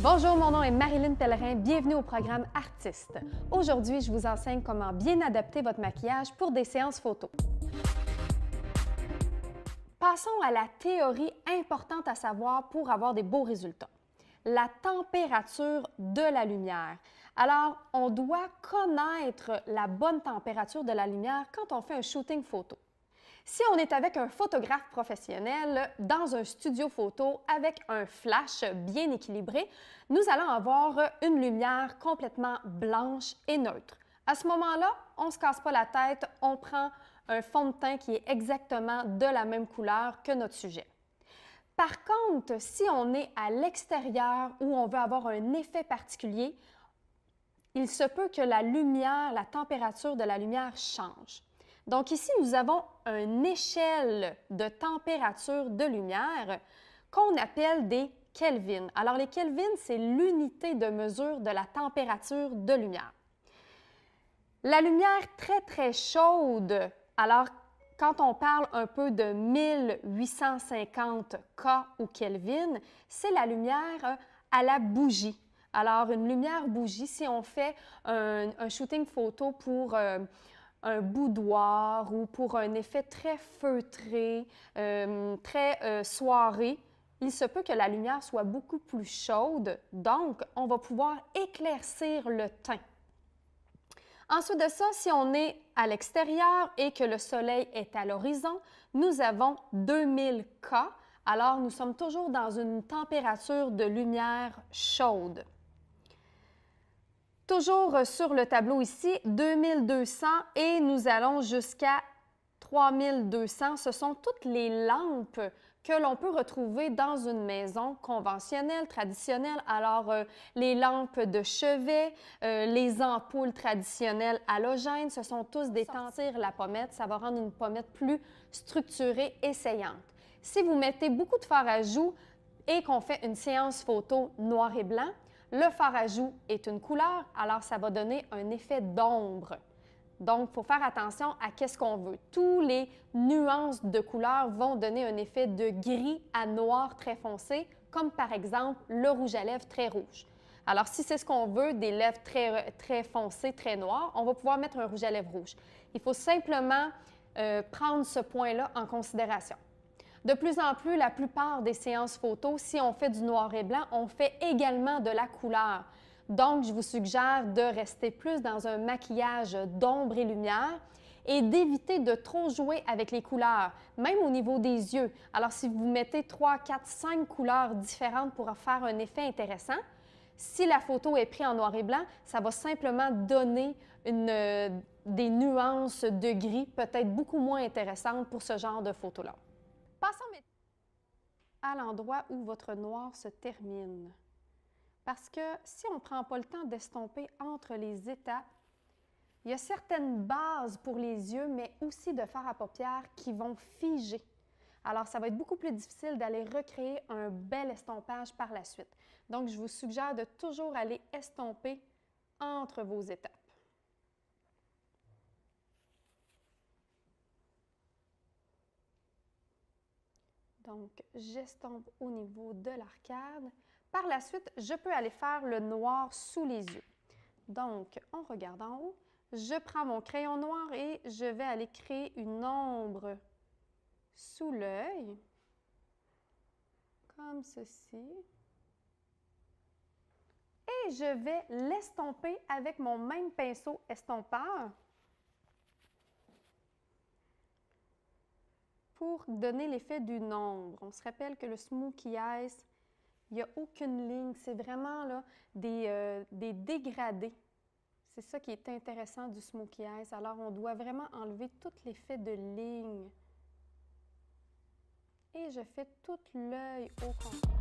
Bonjour, mon nom est Marilyn Pellerin, bienvenue au programme Artiste. Aujourd'hui, je vous enseigne comment bien adapter votre maquillage pour des séances photos. Passons à la théorie importante à savoir pour avoir des beaux résultats. La température de la lumière. Alors, on doit connaître la bonne température de la lumière quand on fait un shooting photo. Si on est avec un photographe professionnel dans un studio photo avec un flash bien équilibré, nous allons avoir une lumière complètement blanche et neutre. À ce moment-là, on ne se casse pas la tête, on prend un fond de teint qui est exactement de la même couleur que notre sujet. Par contre, si on est à l'extérieur où on veut avoir un effet particulier, il se peut que la lumière, la température de la lumière change. Donc ici, nous avons une échelle de température de lumière qu'on appelle des Kelvin. Alors les Kelvin, c'est l'unité de mesure de la température de lumière. La lumière très chaude, alors quand on parle un peu de 1850 K ou Kelvin, c'est la lumière à la bougie. Alors une lumière bougie, si on fait un shooting photo pour un boudoir ou pour un effet très feutré, très soirée, il se peut que la lumière soit beaucoup plus chaude, donc on va pouvoir éclaircir le teint. Ensuite de ça, si on est à l'extérieur et que le soleil est à l'horizon, nous avons 2000 K, alors nous sommes toujours dans une température de lumière chaude. Toujours sur le tableau ici, 2200 et nous allons jusqu'à 3200. Ce sont toutes les lampes que l'on peut retrouver dans une maison conventionnelle, traditionnelle. Alors, les lampes de chevet, les ampoules traditionnelles halogènes, ce sont tous des sortir la pommette. Ça va rendre une pommette plus structurée et saillante. Si vous mettez beaucoup de fard à joues et qu'on fait une séance photo noir et blanc, le fard à joues est une couleur, alors ça va donner un effet d'ombre. Donc, il faut faire attention à qu'est-ce qu'on veut. Tous les nuances de couleurs vont donner un effet de gris à noir très foncé, comme par exemple le rouge à lèvres très rouge. Alors, si c'est ce qu'on veut, des lèvres très foncées, très noires, on va pouvoir mettre un rouge à lèvres rouge. Il faut simplement prendre ce point-là en considération. De plus en plus, la plupart des séances photos, si on fait du noir et blanc, on fait également de la couleur. Donc, je vous suggère de rester plus dans un maquillage d'ombre et lumière et d'éviter de trop jouer avec les couleurs, même au niveau des yeux. Alors, si vous mettez 3, 4, 5 couleurs différentes pour faire un effet intéressant, si la photo est prise en noir et blanc, ça va simplement donner des nuances de gris peut-être beaucoup moins intéressantes pour ce genre de photo-là. Passons maintenant à l'endroit où votre noir se termine. Parce que si on ne prend pas le temps d'estomper entre les étapes, il y a certaines bases pour les yeux, mais aussi de fard à paupières qui vont figer. Alors, ça va être beaucoup plus difficile d'aller recréer un bel estompage par la suite. Donc, je vous suggère de toujours aller estomper entre vos étapes. Donc, j'estompe au niveau de l'arcade. Par la suite, je peux aller faire le noir sous les yeux. Donc, on regarde en haut. Je prends mon crayon noir et je vais aller créer une ombre sous l'œil, comme ceci. Et je vais l'estomper avec mon même pinceau estompeur pour donner l'effet d'une ombre. On se rappelle que le Smokey Eyes, il n'y a aucune ligne, c'est vraiment là, des dégradés. C'est ça qui est intéressant du Smokey Eyes. Alors, on doit vraiment enlever tout l'effet de ligne. Et je fais tout l'œil au contraire.